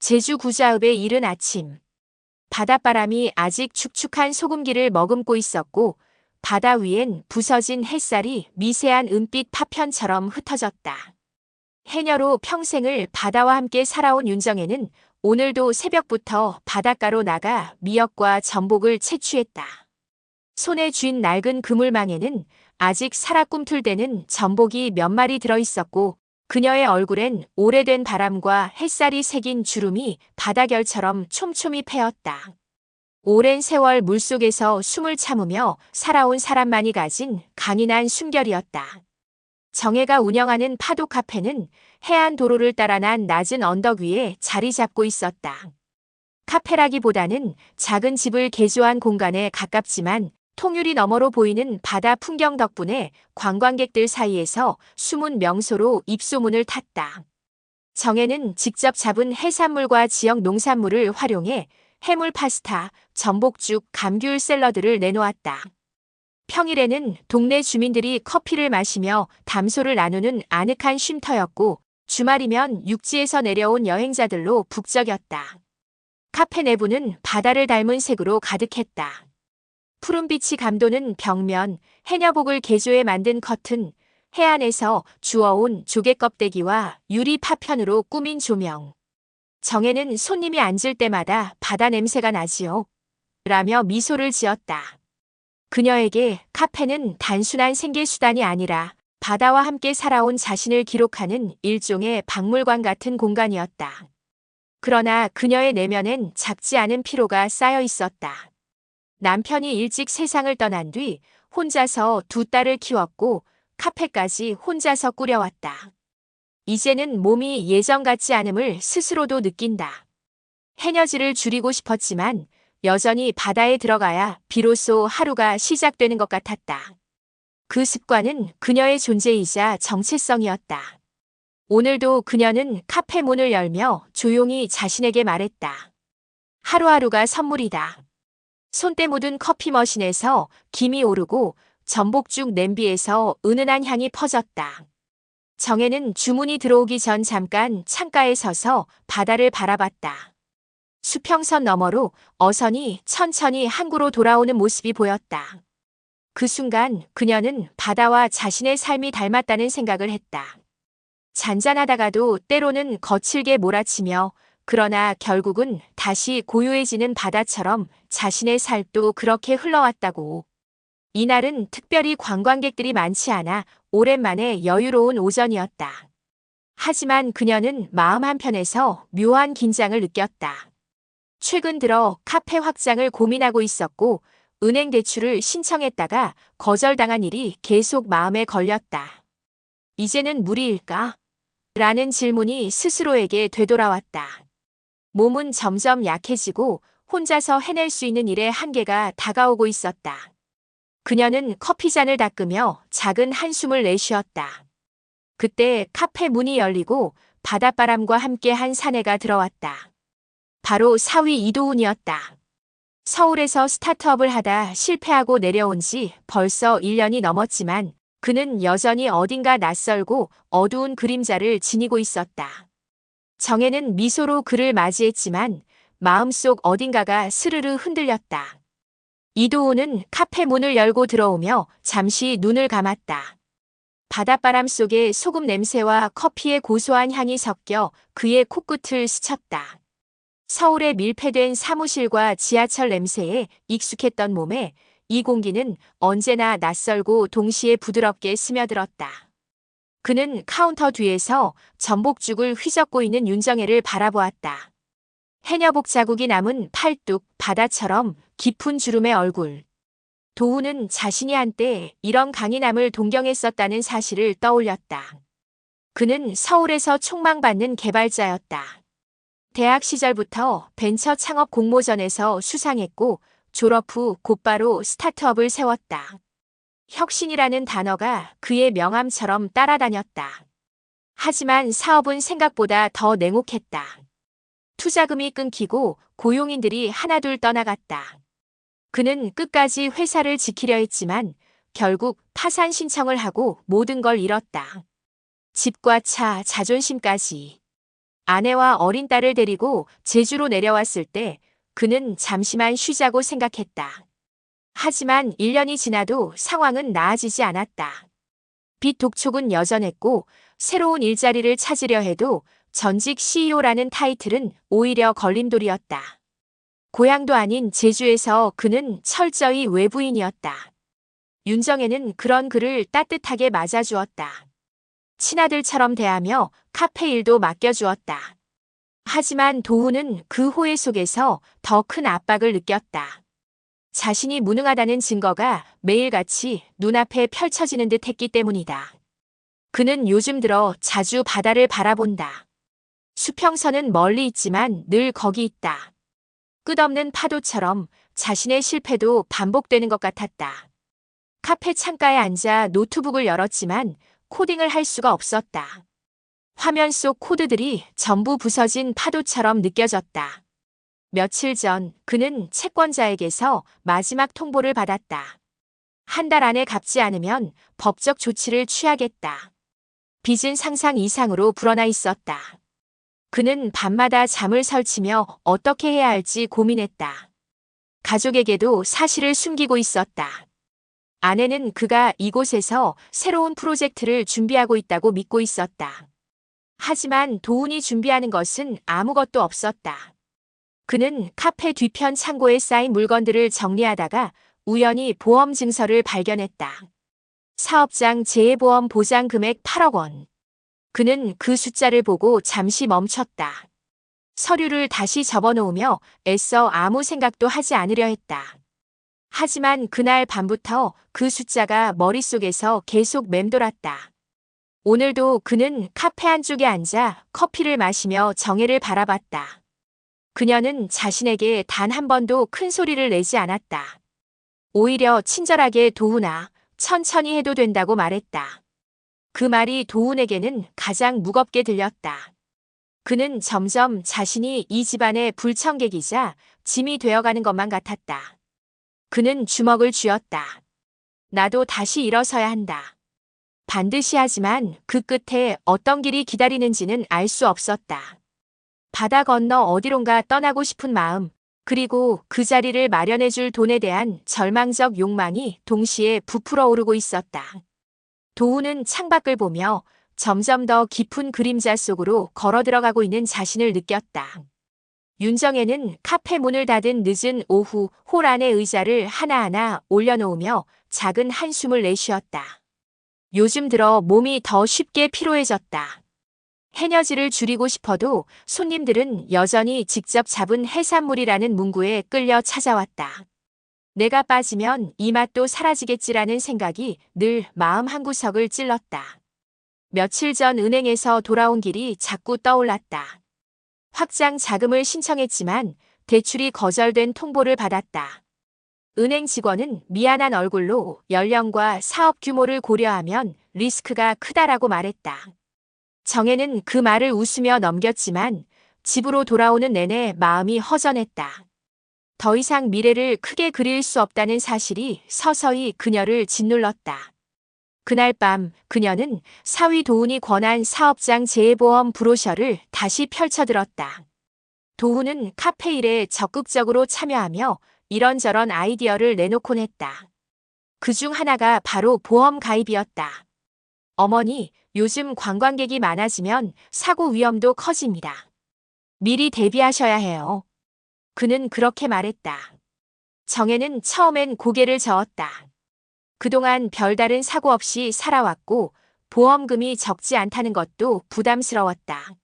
제주 구자읍의 이른 아침. 바닷바람이 아직 축축한 소금기를 머금고 있었고 바다 위엔 부서진 햇살이 미세한 은빛 파편처럼 흩어졌다. 해녀로 평생을 바다와 함께 살아온 윤정혜는 오늘도 새벽부터 바닷가로 나가 미역과 전복을 채취했다. 손에 쥔 낡은 그물망에는 아직 살아 꿈틀대는 전복이 몇 마리 들어있었고 그녀의 얼굴엔 오래된 바람과 햇살이 새긴 주름이 바다결처럼 촘촘히 패였다. 오랜 세월 물속에서 숨을 참으며 살아온 사람만이 가진 강인한 숨결이었다. 정혜가 운영하는 파도 카페는 해안 도로를 따라 난 낮은 언덕 위에 자리 잡고 있었다. 카페라기보다는 작은 집을 개조한 공간에 가깝지만 통유리 너머로 보이는 바다 풍경 덕분에 관광객들 사이에서 숨은 명소로 입소문을 탔다. 정혜는 직접 잡은 해산물과 지역 농산물을 활용해 해물 파스타, 전복죽, 감귤 샐러드를 내놓았다. 평일에는 동네 주민들이 커피를 마시며 담소를 나누는 아늑한 쉼터였고 주말이면 육지에서 내려온 여행자들로 북적였다. 카페 내부는 바다를 닮은 색으로 가득했다. 푸른빛이 감도는 벽면, 해녀복을 개조해 만든 커튼, 해안에서 주워온 조개 껍데기와 유리 파편으로 꾸민 조명. 정혜는 손님이 앉을 때마다 바다 냄새가 나지요. 라며 미소를 지었다. 그녀에게 카페는 단순한 생계수단이 아니라 바다와 함께 살아온 자신을 기록하는 일종의 박물관 같은 공간이었다. 그러나 그녀의 내면엔 작지 않은 피로가 쌓여 있었다. 남편이 일찍 세상을 떠난 뒤 혼자서 두 딸을 키웠고 카페까지 혼자서 꾸려왔다. 이제는 몸이 예전 같지 않음을 스스로도 느낀다. 해녀질을 줄이고 싶었지만 여전히 바다에 들어가야 비로소 하루가 시작되는 것 같았다. 그 습관은 그녀의 존재이자 정체성이었다. 오늘도 그녀는 카페 문을 열며 조용히 자신에게 말했다. 하루하루가 선물이다. 손때 묻은 커피 머신에서 김이 오르고 전복죽 냄비에서 은은한 향이 퍼졌다. 정혜는 주문이 들어오기 전 잠깐 창가에 서서 바다를 바라봤다. 수평선 너머로 어선이 천천히 항구로 돌아오는 모습이 보였다. 그 순간 그녀는 바다와 자신의 삶이 닮았다는 생각을 했다. 잔잔하다가도 때로는 거칠게 몰아치며 그러나 결국은 다시 고요해지는 바다처럼 자신의 삶도 그렇게 흘러왔다고. 이날은 특별히 관광객들이 많지 않아 오랜만에 여유로운 오전이었다. 하지만 그녀는 마음 한편에서 묘한 긴장을 느꼈다. 최근 들어 카페 확장을 고민하고 있었고 은행 대출을 신청했다가 거절당한 일이 계속 마음에 걸렸다. 이제는 무리일까? 라는 질문이 스스로에게 되돌아왔다. 몸은 점점 약해지고 혼자서 해낼 수 있는 일의 한계가 다가오고 있었다. 그녀는 커피잔을 닦으며 작은 한숨을 내쉬었다. 그때 카페 문이 열리고 바닷바람과 함께 한 사내가 들어왔다. 바로 사위 이도훈이었다. 서울에서 스타트업을 하다 실패하고 내려온 지 벌써 1년이 넘었지만 그는 여전히 어딘가 낯설고 어두운 그림자를 지니고 있었다. 정혜는 미소로 그를 맞이했지만 마음속 어딘가가 스르르 흔들렸다. 이도훈은 카페 문을 열고 들어오며 잠시 눈을 감았다. 바닷바람 속에 소금 냄새와 커피의 고소한 향이 섞여 그의 코끝을 스쳤다. 서울의 밀폐된 사무실과 지하철 냄새에 익숙했던 몸에 이 공기는 언제나 낯설고 동시에 부드럽게 스며들었다. 그는 카운터 뒤에서 전복죽을 휘젓고 있는 윤정혜를 바라보았다. 해녀복 자국이 남은 팔뚝, 바다처럼 깊은 주름의 얼굴. 도훈은 자신이 한때 이런 강인함을 동경했었다는 사실을 떠올렸다. 그는 서울에서 촉망받는 개발자였다. 대학 시절부터 벤처 창업 공모전에서 수상했고 졸업 후 곧바로 스타트업을 세웠다. 혁신이라는 단어가 그의 명함처럼 따라다녔다. 하지만 사업은 생각보다 더 냉혹했다. 투자금이 끊기고 고용인들이 하나둘 떠나갔다. 그는 끝까지 회사를 지키려 했지만 결국 파산 신청을 하고 모든 걸 잃었다. 집과 차, 자존심까지. 아내와 어린 딸을 데리고 제주로 내려왔을 때 그는 잠시만 쉬자고 생각했다. 하지만 1년이 지나도 상황은 나아지지 않았다. 빚 독촉은 여전했고 새로운 일자리를 찾으려 해도 전직 CEO라는 타이틀은 오히려 걸림돌이었다. 고향도 아닌 제주에서 그는 철저히 외부인이었다. 윤정혜는 그런 그를 따뜻하게 맞아주었다. 친아들처럼 대하며 카페 일도 맡겨주었다. 하지만 도훈은 그 호의 속에서 더 큰 압박을 느꼈다. 자신이 무능하다는 증거가 매일같이 눈앞에 펼쳐지는 듯 했기 때문이다. 그는 요즘 들어 자주 바다를 바라본다. 수평선은 멀리 있지만 늘 거기 있다. 끝없는 파도처럼 자신의 실패도 반복되는 것 같았다. 카페 창가에 앉아 노트북을 열었지만 코딩을 할 수가 없었다. 화면 속 코드들이 전부 부서진 파도처럼 느껴졌다. 며칠 전 그는 채권자에게서 마지막 통보를 받았다. 한 달 안에 갚지 않으면 법적 조치를 취하겠다. 빚은 상상 이상으로 불어나 있었다. 그는 밤마다 잠을 설치며 어떻게 해야 할지 고민했다. 가족에게도 사실을 숨기고 있었다. 아내는 그가 이곳에서 새로운 프로젝트를 준비하고 있다고 믿고 있었다. 하지만 도훈이 준비하는 것은 아무것도 없었다. 그는 카페 뒤편 창고에 쌓인 물건들을 정리하다가 우연히 보험 증서를 발견했다. 사업장 재해보험 보장 금액 8억 원. 그는 그 숫자를 보고 잠시 멈췄다. 서류를 다시 접어놓으며 애써 아무 생각도 하지 않으려 했다. 하지만 그날 밤부터 그 숫자가 머릿속에서 계속 맴돌았다. 오늘도 그는 카페 한쪽에 앉아 커피를 마시며 정혜를 바라봤다. 그녀는 자신에게 단 한 번도 큰 소리를 내지 않았다. 오히려 친절하게 도훈아, 천천히 해도 된다고 말했다. 그 말이 도훈에게는 가장 무겁게 들렸다. 그는 점점 자신이 이 집안의 불청객이자 짐이 되어가는 것만 같았다. 그는 주먹을 쥐었다. 나도 다시 일어서야 한다. 반드시 하지만 그 끝에 어떤 길이 기다리는지는 알 수 없었다. 바다 건너 어디론가 떠나고 싶은 마음, 그리고 그 자리를 마련해줄 돈에 대한 절망적 욕망이 동시에 부풀어 오르고 있었다. 도훈은 창밖을 보며 점점 더 깊은 그림자 속으로 걸어 들어가고 있는 자신을 느꼈다. 윤정혜는 카페 문을 닫은 늦은 오후 홀 안의 의자를 하나하나 올려놓으며 작은 한숨을 내쉬었다. 요즘 들어 몸이 더 쉽게 피로해졌다. 해녀질을 줄이고 싶어도 손님들은 여전히 직접 잡은 해산물이라는 문구에 끌려 찾아왔다. 내가 빠지면 이 맛도 사라지겠지라는 생각이 늘 마음 한구석을 찔렀다. 며칠 전 은행에서 돌아온 길이 자꾸 떠올랐다. 확장 자금을 신청했지만 대출이 거절된 통보를 받았다. 은행 직원은 미안한 얼굴로 연령과 사업 규모를 고려하면 리스크가 크다라고 말했다. 정혜는 그 말을 웃으며 넘겼지만 집으로 돌아오는 내내 마음이 허전했다. 더 이상 미래를 크게 그릴 수 없다는 사실이 서서히 그녀를 짓눌렀다. 그날 밤 그녀는 사위 도훈이 권한 사업장 재해보험 브로셔를 다시 펼쳐들었다. 도훈은 카페 일에 적극적으로 참여하며 이런저런 아이디어를 내놓곤 했다. 그중 하나가 바로 보험 가입이었다. 어머니, 요즘 관광객이 많아지면 사고 위험도 커집니다. 미리 대비하셔야 해요. 그는 그렇게 말했다. 정혜는 처음엔 고개를 저었다. 그동안 별다른 사고 없이 살아왔고 보험금이 적지 않다는 것도 부담스러웠다.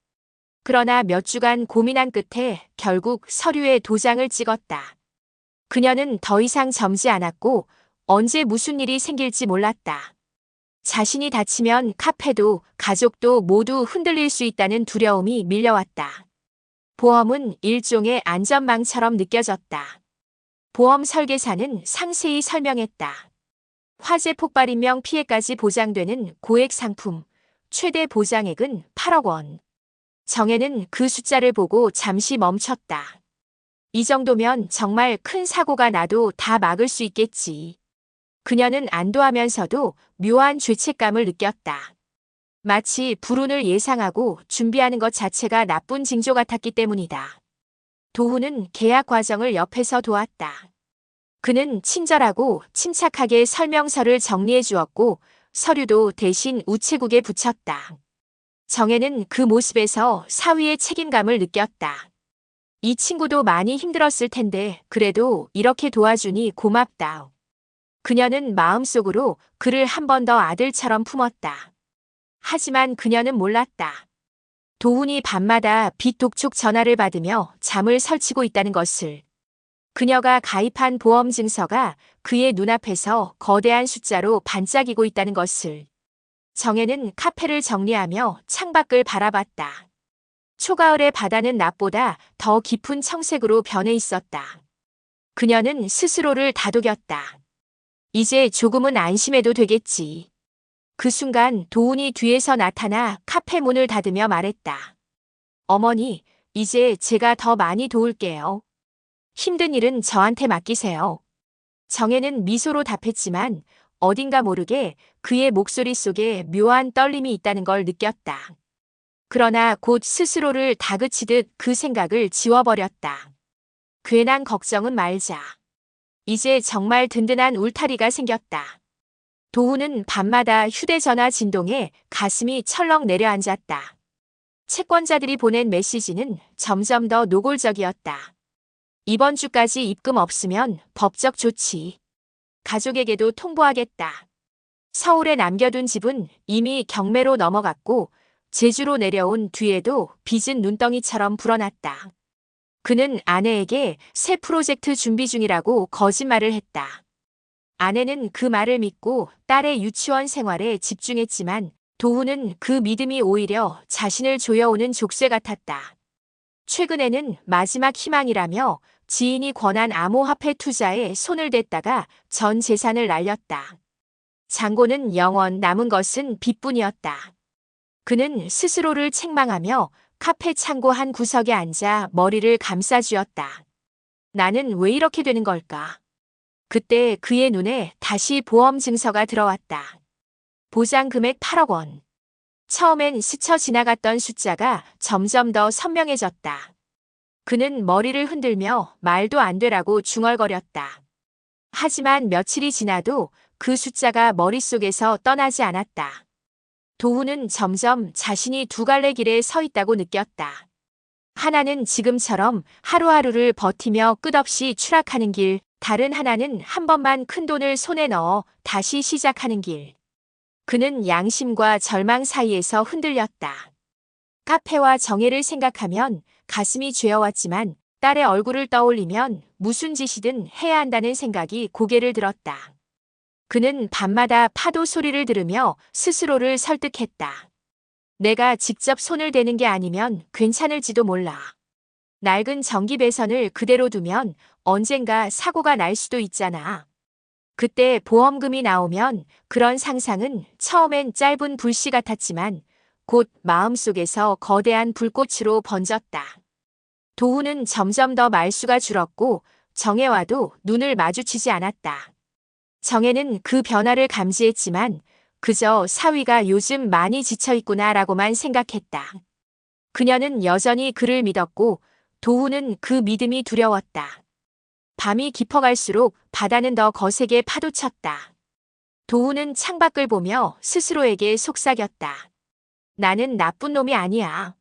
그러나 몇 주간 고민한 끝에 결국 서류에 도장을 찍었다. 그녀는 더 이상 젊지 않았고 언제 무슨 일이 생길지 몰랐다. 자신이 다치면 카페도 가족도 모두 흔들릴 수 있다는 두려움이 밀려왔다. 보험은 일종의 안전망처럼 느껴졌다. 보험 설계사는 상세히 설명했다. 화재 폭발인명 피해까지 보장되는 고액 상품, 최대 보장액은 8억 원. 정혜는 그 숫자를 보고 잠시 멈췄다. 이 정도면 정말 큰 사고가 나도 다 막을 수 있겠지. 그녀는 안도하면서도 묘한 죄책감을 느꼈다. 마치 불운을 예상하고 준비하는 것 자체가 나쁜 징조 같았기 때문이다. 도훈은 계약 과정을 옆에서 도왔다. 그는 친절하고 침착하게 설명서를 정리해 주었고 서류도 대신 우체국에 붙였다. 정혜는 그 모습에서 사위의 책임감을 느꼈다. 이 친구도 많이 힘들었을 텐데 그래도 이렇게 도와주니 고맙다. 그녀는 마음속으로 그를 한 번 더 아들처럼 품었다. 하지만 그녀는 몰랐다. 도훈이 밤마다 빚독촉 전화를 받으며 잠을 설치고 있다는 것을. 그녀가 가입한 보험 증서가 그의 눈앞에서 거대한 숫자로 반짝이고 있다는 것을. 정혜는 카페를 정리하며 창밖을 바라봤다. 초가을의 바다는 낮보다 더 깊은 청색으로 변해 있었다. 그녀는 스스로를 다독였다. 이제 조금은 안심해도 되겠지. 그 순간 도훈이 뒤에서 나타나 카페 문을 닫으며 말했다. 어머니, 이제 제가 더 많이 도울게요. 힘든 일은 저한테 맡기세요. 정혜는 미소로 답했지만 어딘가 모르게 그의 목소리 속에 묘한 떨림이 있다는 걸 느꼈다. 그러나 곧 스스로를 다그치듯 그 생각을 지워버렸다. 괜한 걱정은 말자. 이제 정말 든든한 울타리가 생겼다. 도훈은 밤마다 휴대전화 진동에 가슴이 철렁 내려앉았다. 채권자들이 보낸 메시지는 점점 더 노골적이었다. 이번 주까지 입금 없으면 법적 조치. 가족에게도 통보하겠다. 서울에 남겨둔 집은 이미 경매로 넘어갔고 제주로 내려온 뒤에도 빚은 눈덩이처럼 불어났다. 그는 아내에게 새 프로젝트 준비 중이라고 거짓말을 했다. 아내는 그 말을 믿고 딸의 유치원 생활에 집중했지만 도훈은 그 믿음이 오히려 자신을 조여오는 족쇄 같았다. 최근에는 마지막 희망이라며 지인이 권한 암호화폐 투자에 손을 댔다가 전 재산을 날렸다. 잔고는 영원 남은 것은 빚뿐이었다. 그는 스스로를 책망하며 카페 창고 한 구석에 앉아 머리를 감싸쥐었다. 나는 왜 이렇게 되는 걸까? 그때 그의 눈에 다시 보험 증서가 들어왔다. 보장 금액 8억 원. 처음엔 스쳐 지나갔던 숫자가 점점 더 선명해졌다. 그는 머리를 흔들며 말도 안 되라고 중얼거렸다. 하지만 며칠이 지나도 그 숫자가 머릿속에서 떠나지 않았다. 도훈은 점점 자신이 두 갈래 길에 서 있다고 느꼈다. 하나는 지금처럼 하루하루를 버티며 끝없이 추락하는 길, 다른 하나는 한 번만 큰 돈을 손에 넣어 다시 시작하는 길. 그는 양심과 절망 사이에서 흔들렸다. 카페와 정혜를 생각하면 가슴이 죄어왔지만 딸의 얼굴을 떠올리면 무슨 짓이든 해야 한다는 생각이 고개를 들었다. 그는 밤마다 파도 소리를 들으며 스스로를 설득했다. 내가 직접 손을 대는 게 아니면 괜찮을지도 몰라. 낡은 전기 배선을 그대로 두면 언젠가 사고가 날 수도 있잖아. 그때 보험금이 나오면 그런 상상은 처음엔 짧은 불씨 같았지만 곧 마음속에서 거대한 불꽃으로 번졌다. 도훈은 점점 더 말수가 줄었고 정혜와도 눈을 마주치지 않았다. 정혜는 그 변화를 감지했지만 그저 사위가 요즘 많이 지쳐있구나라고만 생각했다. 그녀는 여전히 그를 믿었고 도훈은 그 믿음이 두려웠다. 밤이 깊어갈수록 바다는 더 거세게 파도쳤다. 도훈은 창밖을 보며 스스로에게 속삭였다. 나는 나쁜 놈이 아니야.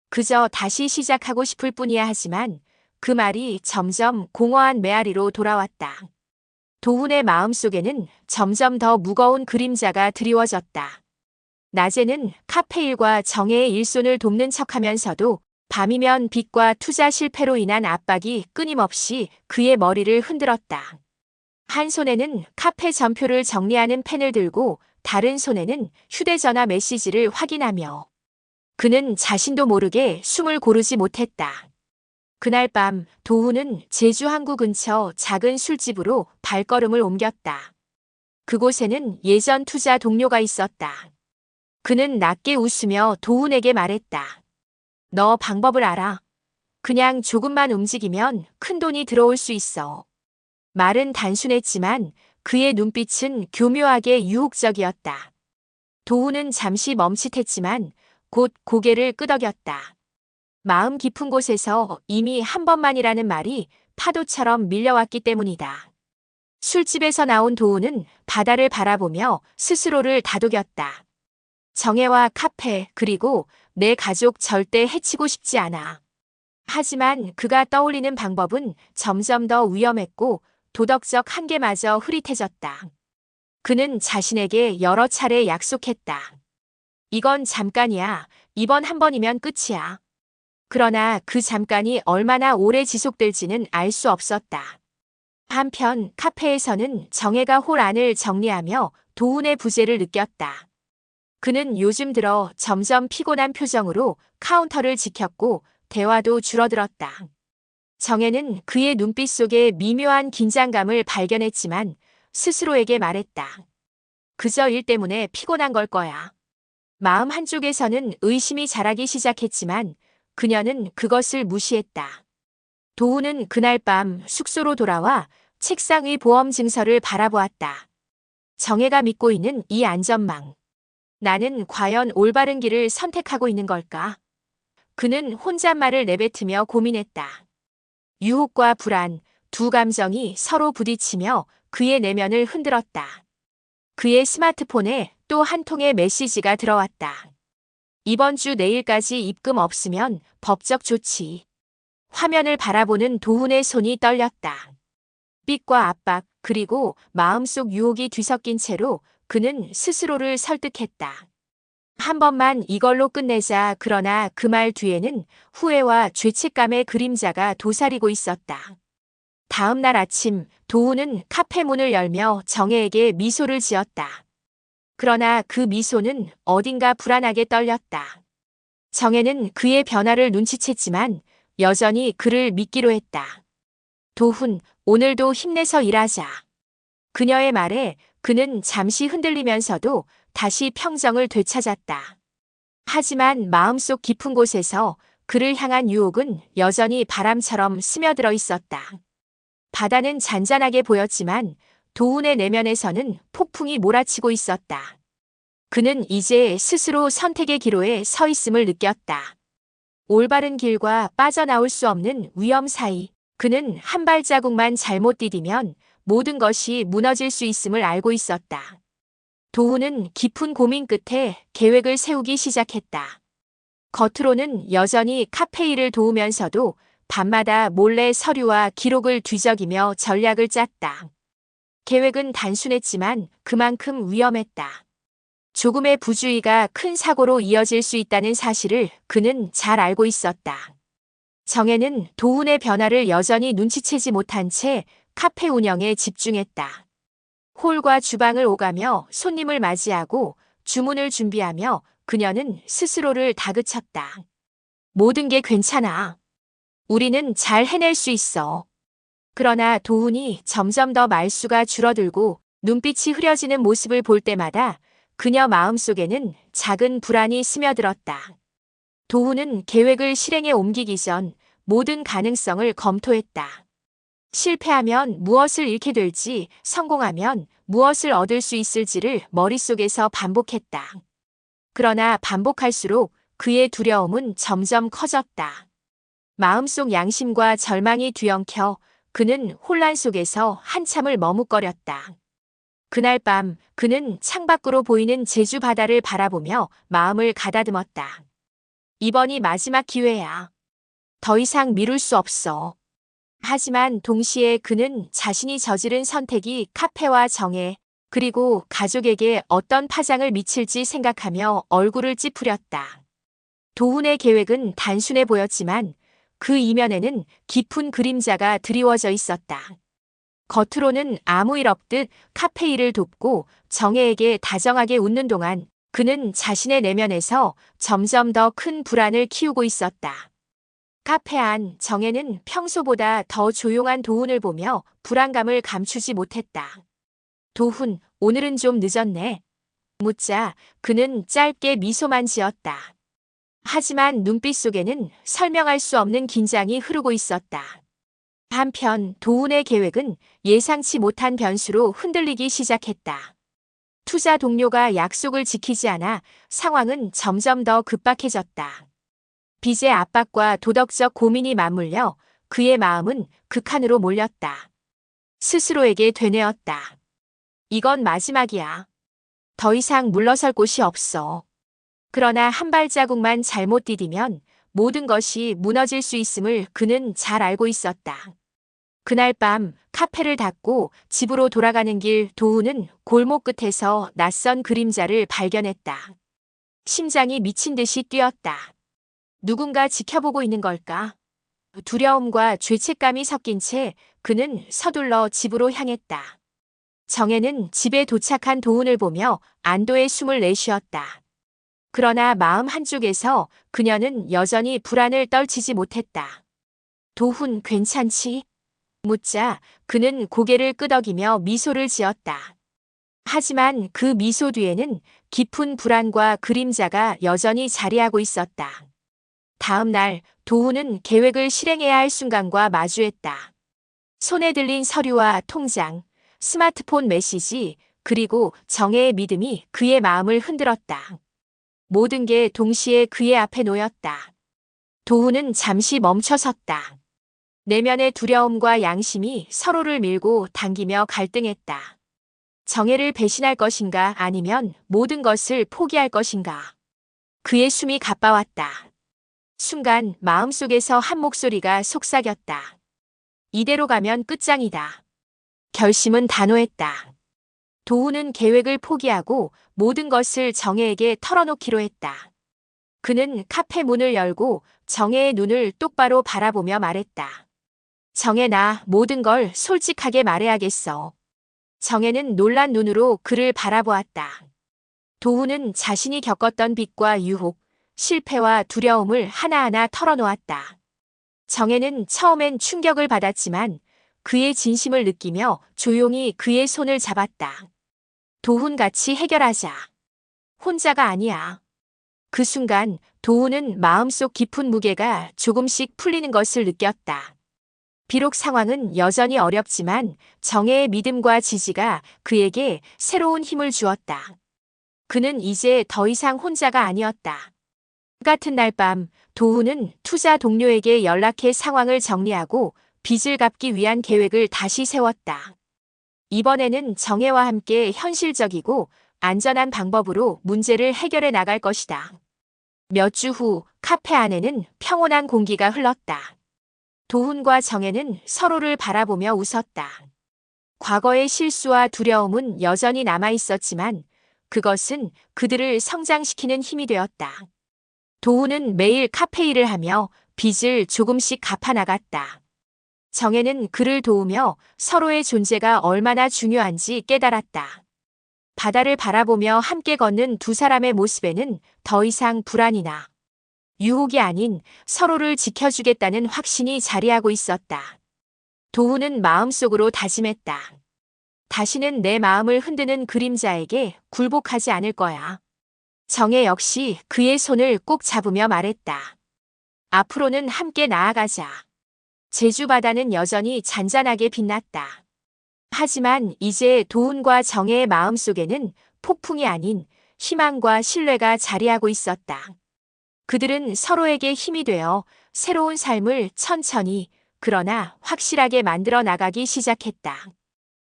그저 다시 시작하고 싶을 뿐이야. 하지만 그 말이 점점 공허한 메아리로 돌아왔다. 도훈의 마음속에는 점점 더 무거운 그림자가 드리워졌다. 낮에는 카페 일과 정혜의 일손을 돕는 척하면서도 밤이면 빚과 투자 실패로 인한 압박이 끊임없이 그의 머리를 흔들었다. 한 손에는 카페 전표를 정리하는 펜을 들고 다른 손에는 휴대전화 메시지를 확인하며 그는 자신도 모르게 숨을 고르지 못했다. 그날 밤 도훈은 제주 항구 근처 작은 술집으로 발걸음을 옮겼다. 그곳에는 예전 투자 동료가 있었다. 그는 낮게 웃으며 도훈에게 말했다. 너 방법을 알아. 그냥 조금만 움직이면 큰 돈이 들어올 수 있어. 말은 단순했지만 그의 눈빛은 교묘하게 유혹적이었다. 도훈은 잠시 멈칫했지만 곧 고개를 끄덕였다. 마음 깊은 곳에서 이미 한 번만이라는 말이 파도처럼 밀려왔기 때문이다. 술집에서 나온 도훈은 바다를 바라보며 스스로를 다독였다. 정혜와 카페, 그리고 내 가족 절대 해치고 싶지 않아. 하지만 그가 떠올리는 방법은 점점 더 위험했고 도덕적 한계마저 흐릿해졌다. 그는 자신에게 여러 차례 약속했다. 이건 잠깐이야. 이번 한 번이면 끝이야. 그러나 그 잠깐이 얼마나 오래 지속될지는 알 수 없었다. 한편 카페에서는 정혜가 홀 안을 정리하며 도훈의 부재를 느꼈다. 그는 요즘 들어 점점 피곤한 표정으로 카운터를 지켰고 대화도 줄어들었다. 정혜는 그의 눈빛 속에 미묘한 긴장감을 발견했지만 스스로에게 말했다. 그저 일 때문에 피곤한 걸 거야. 마음 한쪽에서는 의심이 자라기 시작했지만 그녀는 그것을 무시했다. 도훈은 그날 밤 숙소로 돌아와 책상 위 보험 증서를 바라보았다. 정혜가 믿고 있는 이 안전망. 나는 과연 올바른 길을 선택하고 있는 걸까? 그는 혼잣말을 내뱉으며 고민했다. 유혹과 불안, 두 감정이 서로 부딪히며 그의 내면을 흔들었다. 그의 스마트폰에 또 한 통의 메시지가 들어왔다. 이번 주 내일까지 입금 없으면 법적 조치. 화면을 바라보는 도훈의 손이 떨렸다. 빚과 압박, 그리고 마음속 유혹이 뒤섞인 채로 그는 스스로를 설득했다. 한 번만 이걸로 끝내자. 그러나 그 말 뒤에는 후회와 죄책감의 그림자가 도사리고 있었다. 다음 날 아침 도훈은 카페 문을 열며 정혜에게 미소를 지었다. 그러나 그 미소는 어딘가 불안하게 떨렸다. 정혜는 그의 변화를 눈치챘지만 여전히 그를 믿기로 했다. 도훈, 오늘도 힘내서 일하자. 그녀의 말에 그는 잠시 흔들리면서도 다시 평정을 되찾았다. 하지만 마음속 깊은 곳에서 그를 향한 유혹은 여전히 바람처럼 스며들어 있었다. 바다는 잔잔하게 보였지만 도훈의 내면에서는 폭풍이 몰아치고 있었다. 그는 이제 스스로 선택의 기로에 서 있음을 느꼈다. 올바른 길과 빠져나올 수 없는 위험 사이, 그는 한 발자국만 잘못 디디면 모든 것이 무너질 수 있음을 알고 있었다. 도훈은 깊은 고민 끝에 계획을 세우기 시작했다. 겉으로는 여전히 카페 일을 도우면서도 밤마다 몰래 서류와 기록을 뒤적이며 전략을 짰다. 계획은 단순했지만 그만큼 위험했다. 조금의 부주의가 큰 사고로 이어질 수 있다는 사실을 그는 잘 알고 있었다. 정혜는 도훈의 변화를 여전히 눈치채지 못한 채 카페 운영에 집중했다. 홀과 주방을 오가며 손님을 맞이하고 주문을 준비하며 그녀는 스스로를 다그쳤다. 모든 게 괜찮아. 우리는 잘 해낼 수 있어. 그러나 도훈이 점점 더 말수가 줄어들고 눈빛이 흐려지는 모습을 볼 때마다 그녀 마음속에는 작은 불안이 스며들었다. 도훈은 계획을 실행에 옮기기 전 모든 가능성을 검토했다. 실패하면 무엇을 잃게 될지, 성공하면 무엇을 얻을 수 있을지를 머릿속에서 반복했다. 그러나 반복할수록 그의 두려움은 점점 커졌다. 마음속 양심과 절망이 뒤엉켜 그는 혼란 속에서 한참을 머뭇거렸다. 그날 밤 그는 창밖으로 보이는 제주 바다를 바라보며 마음을 가다듬었다. 이번이 마지막 기회야. 더 이상 미룰 수 없어. 하지만 동시에 그는 자신이 저지른 선택이 카페와 정혜, 그리고 가족에게 어떤 파장을 미칠지 생각하며 얼굴을 찌푸렸다. 도훈의 계획은 단순해 보였지만 그 이면에는 깊은 그림자가 드리워져 있었다. 겉으로는 아무 일 없듯 카페 일을 돕고 정혜에게 다정하게 웃는 동안 그는 자신의 내면에서 점점 더 큰 불안을 키우고 있었다. 카페 안 정혜는 평소보다 더 조용한 도훈을 보며 불안감을 감추지 못했다. 도훈, 오늘은 좀 늦었네. 묻자 그는 짧게 미소만 지었다. 하지만 눈빛 속에는 설명할 수 없는 긴장이 흐르고 있었다. 한편 도훈의 계획은 예상치 못한 변수로 흔들리기 시작했다. 투자 동료가 약속을 지키지 않아 상황은 점점 더 급박해졌다. 빚의 압박과 도덕적 고민이 맞물려 그의 마음은 극한으로 몰렸다. 스스로에게 되뇌었다. 이건 마지막이야. 더 이상 물러설 곳이 없어. 그러나 한 발자국만 잘못 디디면 모든 것이 무너질 수 있음을 그는 잘 알고 있었다. 그날 밤 카페를 닫고 집으로 돌아가는 길 도우는 골목 끝에서 낯선 그림자를 발견했다. 심장이 미친 듯이 뛰었다. 누군가 지켜보고 있는 걸까? 두려움과 죄책감이 섞인 채 그는 서둘러 집으로 향했다. 정혜는 집에 도착한 도훈을 보며 안도의 숨을 내쉬었다. 그러나 마음 한쪽에서 그녀는 여전히 불안을 떨치지 못했다. 도훈, 괜찮지? 묻자 그는 고개를 끄덕이며 미소를 지었다. 하지만 그 미소 뒤에는 깊은 불안과 그림자가 여전히 자리하고 있었다. 다음 날 도훈은 계획을 실행해야 할 순간과 마주했다. 손에 들린 서류와 통장, 스마트폰 메시지, 그리고 정혜의 믿음이 그의 마음을 흔들었다. 모든 게 동시에 그의 앞에 놓였다. 도훈은 잠시 멈춰섰다. 내면의 두려움과 양심이 서로를 밀고 당기며 갈등했다. 정혜를 배신할 것인가 아니면 모든 것을 포기할 것인가. 그의 숨이 가빠왔다. 순간 마음속에서 한 목소리가 속삭였다. 이대로 가면 끝장이다. 결심은 단호했다. 도훈은 계획을 포기하고 모든 것을 정혜에게 털어놓기로 했다. 그는 카페 문을 열고 정혜의 눈을 똑바로 바라보며 말했다. 정혜, 나 모든 걸 솔직하게 말해야겠어. 정혜는 놀란 눈으로 그를 바라보았다. 도훈은 자신이 겪었던 빚과 유혹, 실패와 두려움을 하나하나 털어놓았다. 정혜는 처음엔 충격을 받았지만 그의 진심을 느끼며 조용히 그의 손을 잡았다. 도훈, 같이 해결하자. 혼자가 아니야. 그 순간 도훈은 마음속 깊은 무게가 조금씩 풀리는 것을 느꼈다. 비록 상황은 여전히 어렵지만 정혜의 믿음과 지지가 그에게 새로운 힘을 주었다. 그는 이제 더 이상 혼자가 아니었다. 같은 날 밤 도훈은 투자 동료에게 연락해 상황을 정리하고 빚을 갚기 위한 계획을 다시 세웠다. 이번에는 정혜와 함께 현실적이고 안전한 방법으로 문제를 해결해 나갈 것이다. 몇 주 후 카페 안에는 평온한 공기가 흘렀다. 도훈과 정혜는 서로를 바라보며 웃었다. 과거의 실수와 두려움은 여전히 남아 있었지만 그것은 그들을 성장시키는 힘이 되었다. 도훈은 매일 카페 일을 하며 빚을 조금씩 갚아나갔다. 정혜는 그를 도우며 서로의 존재가 얼마나 중요한지 깨달았다. 바다를 바라보며 함께 걷는 두 사람의 모습에는 더 이상 불안이나 유혹이 아닌 서로를 지켜주겠다는 확신이 자리하고 있었다. 도훈은 마음속으로 다짐했다. 다시는 내 마음을 흔드는 그림자에게 굴복하지 않을 거야. 정혜 역시 그의 손을 꼭 잡으며 말했다. 앞으로는 함께 나아가자. 제주 바다는 여전히 잔잔하게 빛났다. 하지만 이제 도훈과 정혜의 마음속에는 폭풍이 아닌 희망과 신뢰가 자리하고 있었다. 그들은 서로에게 힘이 되어 새로운 삶을 천천히 그러나 확실하게 만들어 나가기 시작했다.